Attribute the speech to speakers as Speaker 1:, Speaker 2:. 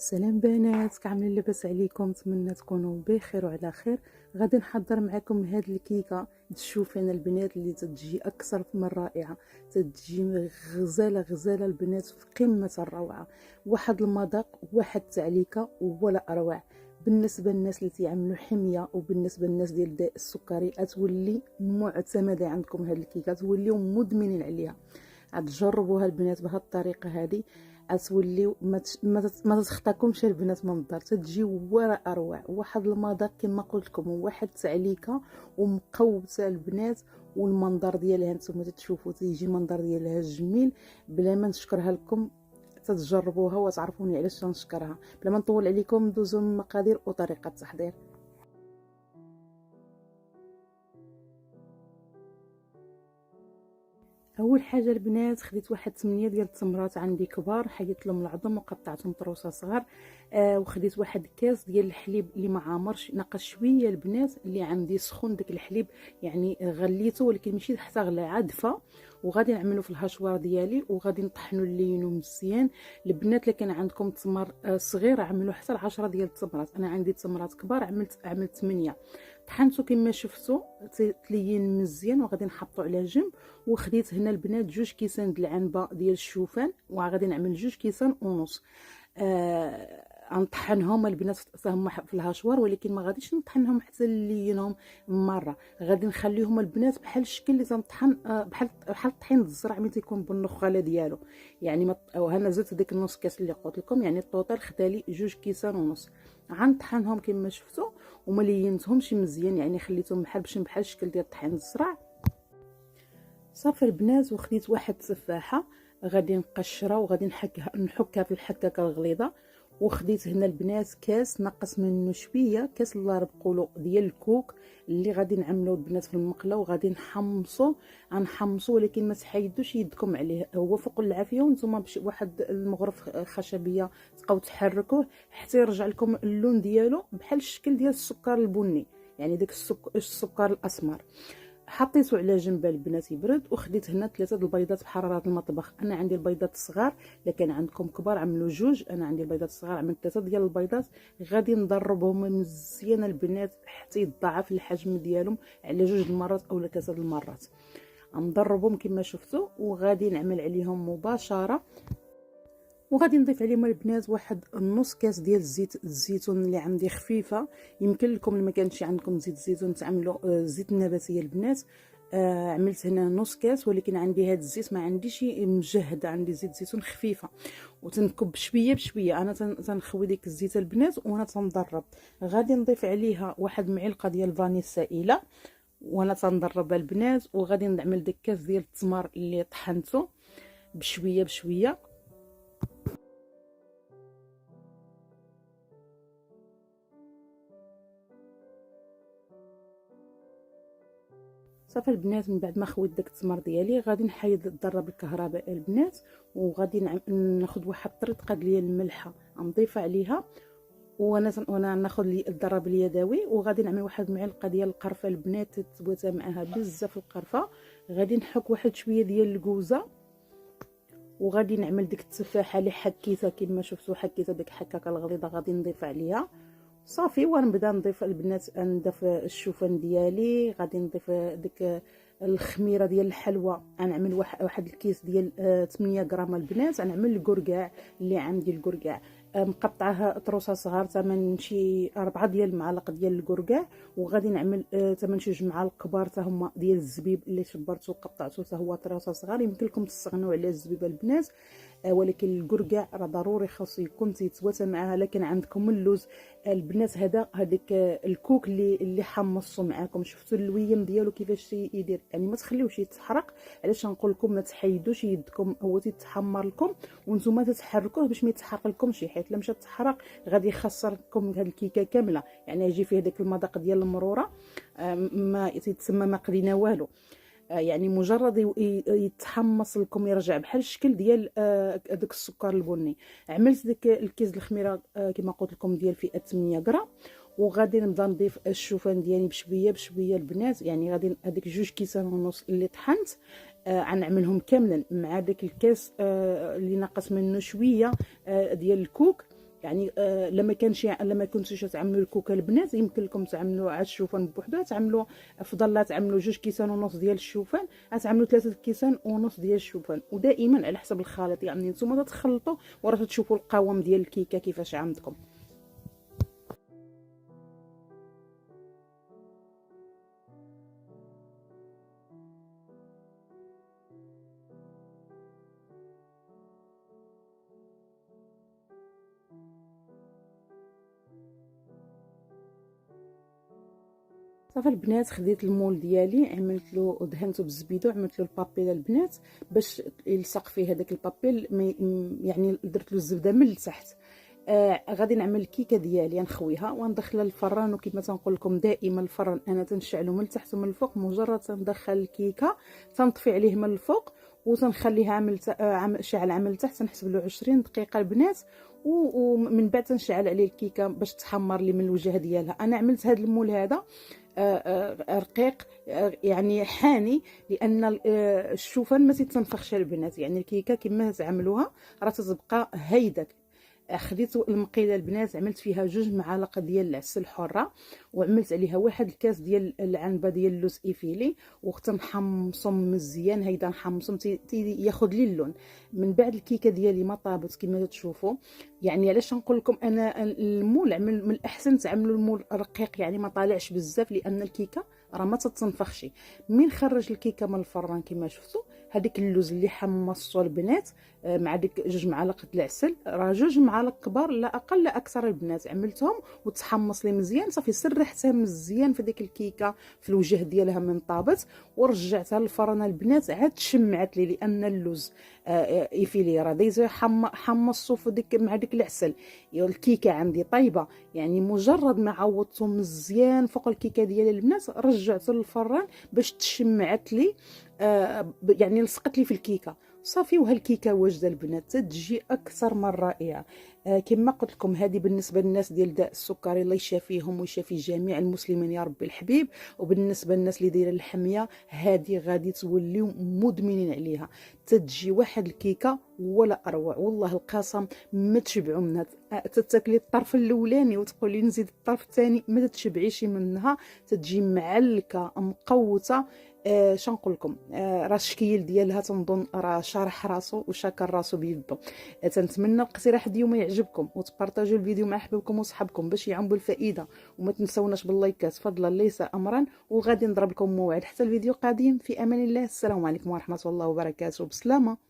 Speaker 1: سلام بنات، كاملين لاباس عليكم؟ نتمنى تكونوا بخير وعلى خير. غادي نحضر معكم هاد الكيكه. تشوفوا انا البنات اللي تتجي اكثر من رائعه، تتجي غزاله غزاله البنات في قمه الروعه. واحد المذاق واحد التعليكه ولا اروع. بالنسبه للناس اللي تيعملوا حميه وبالنسبه للناس ديال داء السكري تولي معتمده عندكم هاد الكيكه، توليو مدمنين عليها. عاد جربوها البنات بهاد الطريقه هذه، غتوليو ما تخطاكمش البنات من الدار، تتجي ولا اروع. واحد المذاق كما قلت لكم، واحد التعليكه ومقوبته البنات، والمنظر ديالها نتوما تشوفوا تيجي المنظر ديالها جميل. بلا ما نشكرها لكم تتجربوها وتعرفوني علاش تنشكرها. بلا ما نطول عليكم ندوزو من المقادير وطريقه التحضير. اول حاجه البنات خديت واحد 8 ديال التمرات عندي كبار، حيدت لهم العظم وقطعتهم طروسه صغار. وخديت واحد كاس ديال الحليب اللي ما عامرش، ناقص شويه البنات اللي عندي سخون داك الحليب، يعني غليته ولكن ماشي حتى غلا عادفه. وغادي نعملو في الهاشوار ديالي وغادي نطحنو لينو مزيان. البنات اللي كان عندكم تمر صغير عملوا حتى 10 ديال التمرات، انا عندي تمرات كبار عملت 8. طحنته كما شفتوا تلين مزيان وغادي نحطو على جنب. وخديت هنا البنات 2 كيسان د العنبه ديال الشوفان، وغادي نعمل 2 كيسان ونص. غنطحنهم البنات فهم في الهاشوار، ولكن ما غاديش نطحنهم حتى نلينهم مره. غادي نخليهم البنات بحال الشكل اللي تنطحن، بحال طحين الزرع ملي تيكون بالنخاله ديالو. يعني انا زدت ديك النص كاس اللي قلت لكم، يعني الطوطال خدالي 2 كيسان ونص. غنطحنهم كما شفتوا وما لينتهمش مزيان، يعني خليتهم بحال الشكل ديال طحين الزرع. صافي البنات، وخديت واحد التفاحه غادي نقشرها وغادي نحكها في الحكاكه الغليظه. وخديت هنا البنات كاس نقص منه شويه، كاس الله بقولوا ديال الكوك اللي غادي نعملوه البنات في المقله، وغادي نحمصو ولكن ما تحيدوش يدكم عليه، هو فوق العافيه وانتم بشي واحد المغرف خشبيه تبقاو تحركوه حتى يرجع لكم اللون ديالو بحال الشكل ديال السكر البني، يعني داك السكر الاسمر. حطيته على جنب البنات يبرد. وخديت هنا 3 البيضات بحراره المطبخ، انا عندي البيضات الصغار، لكن عندكم كبار عملوا 2. انا عندي البيضات الصغار عملت 3 ديال البيضات. غادي نضربهم مزيان البنات حتى يتضاعف الحجم ديالهم على 2 المرات او 3 المرات. غنضربهم كما شفتوا وغادي نعمل عليهم مباشره. وغادي نضيف عليهم البنات واحد نص كاس ديال زيت الزيتون اللي عندي خفيفه. يمكن لكم لما كانش عندكم زيت الزيتون تعملوا زيت النباتيه البنات. عملت هنا نص كاس، ولكن عندي هذا الزيت ما عنديش مجهد، عندي زيت زيتون خفيفه. وتنكب شويه بشويه، انا تنخوي ديك الزيت البنات وانا تنضرب. غادي نضيف عليها واحد معلقه ديال الفاني السائله وانا تنضرب البنات. وغادي نعمل ديك كاس ديال التمر اللي طحنته بشويه بشويه. صافي البنات، من بعد ما خويت داك التمر ديالي غادي نحيد الضرب الكهرباء البنات. وغادي ناخذ واحد الطريقه ديال الملحه نضيفها عليها. وانا ناخذ لي الضرب اليدوي. وغادي نعمل واحد المعلقه ديال القرفه البنات تتبوتا معاها بزاف القرفه. غادي نحك واحد شويه ديال الكوزه. وغادي نعمل ديك التفاحه اللي حكيتها كما شفتوا، حكيتها ديك الحكاكه الغليظه غادي نضيف عليها. صافي ونبدا نضيف البنات، نضيف الشوفان ديالي، غادي نضيف ديك الخميره ديال الحلوى. غنعمل واحد الكيس ديال 8 غرام البنات. غنعمل الكركاع اللي عندي، الكركاع مقطعها طروسه صغار، تمن شي 4 ديال المعالق ديال الكركاع. وغادي نعمل تمن شي 2 معالق كبار حتى هما ديال الزبيب اللي شبرته وقطعته حتى هو طروسه صغار. يمكن لكم تستغنوا على الزبيب البنات، ولكن الكركاع راه ضروري خاصو يكون تيتواتى معاها. لكن عندكم اللوز البنات، هذاك الكوك اللي حمصته معاكم، شفتوا اللويم ديالو كيفاش يدير، يعني ما تخليوش يتحرق. علاش نقول لكم ما تحيدوش يدكم، هو تيتحمر لكم وانتم تتحركوه باش ما يتحرق لكمش، حيت لما مشى تحرق غادي يخسر لكم هذه الكيكه كامله، يعني يجي فيه داك المذاق ديال المروره ما يتسمى ما قرينا والو. يعني مجرد يتحمص لكم يرجع بحال الشكل ديال داك السكر البني. عملت ديك الكيس الخميره كما قلت لكم ديال فئه 8 غرام. وغادي نبدا نضيف الشوفان ديالي بشويه بشويه البنات، يعني غادي هذيك 2 كيسان ونص اللي طحنت غنعملهم كاملا مع داك الكاس اللي ناقص منه شويه ديال الكوك. يعني لما كنتوش تعملوا الكوكا البنات، يمكن لكم تعملوا عاد الشوفان بوحدو، تعملوا افضل لا تعملوا 2 كيسان ونص ديال الشوفان، تعملوا 3 كيسان ونص ديال الشوفان. ودائما على حسب الخليط، يعني نتوما تخلطوا وراه تشوفوا القوام ديال الكيكه كيفاش عندكم. صافي البنات، خديت المول ديالي، عملت له دهنته بالزبيده، وعملت له البابيل البنات باش يلصق فيه هذاك البابيل، يعني درت له الزبده من التحت. غادي نعمل الكيكه ديالي، نخويها وندخلها للفران. وكما تنقول لكم دائما الفران انا تنشعلو من التحت ومن الفوق. مجرد تندخل الكيكه تنطفي عليه من الفوق وتنخليها شعل عمل تحت، تنحسب له 20 دقيقه البنات. ومن بعد تنشعل عليه الكيكه باش تحمر لي من الوجه ديالها. انا عملت هذا المول هذا رقيق، يعني حاني، لان الشوفان ما تتنفخش البنات، يعني الكيكه كما تعملوها راه تتبقى هيدك. خديت المقيله البنات، عملت فيها 2 معالق ديال العسل حره، وعملت عليها 1 الكاس ديال العنبه ديال اللوز ايفيلي، وتنحمصهم مزيان. هيدا نحمصهم ياخذ لي اللون. من بعد الكيكه ديالي ما طابت كما تشوفوا. يعني علاش نقول لكم انا المول عمل من الاحسن تعملوا المول رقيق، يعني ما طالعش بزاف، لان الكيكه راه ما تتنفخش. من خرج الكيكه من الفران كما شفتوا، هذيك اللوز اللي حمصته البنات مع ديك 2 معالق العسل، راه 2 معالق كبار لا اقل لا اكثر البنات، عملتهم وتحمص لي مزيان. صافي سرحتها مزيان في ديك الكيكه في الوجه ديالها من طابت، ورجعتها للفران البنات. عاد تشمعت لي، لان اللوز ايفيلي راه ديجا حمصته في ديك مع ديك العسل. الكيكه عندي طيبه، يعني مجرد ما عوضته مزيان فوق الكيكه ديالي البنات، رجعته للفران باش تشمعت لي، يعني لصقت لي في الكيكه. صافي وهالكيكه واجده البنات، تتجي اكثر من رائعه. كما قلت لكم هذه بالنسبه للناس ديال داء السكري، الله يشافيهم ويشافي جميع المسلمين يا ربي الحبيب. وبالنسبه للناس اللي دايره الحميه، هذه غادي توليو مدمنين عليها. تتجي واحد الكيكه ولا اروع، والله القسم ما تشبعوا منها. تتاكلي الطرف الاولاني وتقولي نزيد الطرف الثاني، ما تتشبعيش منها. تتجي معلكه مقوته. شنقول لكم، راه الشكيل ديالها تنظن راه شارح راسو وشاكر راسو بيدو. تنتمنى الاقتراح اليوم يعجبكم، وتبارطاجوا الفيديو مع احبابكم وصحابكم باش يعم بالفائده. وما تنسوناش باللايكات فضلا ليس امرا. وغادي نضرب لكم موعد حتى الفيديو قادم. في امان الله، السلام عليكم ورحمه الله وبركاته، بسلامه.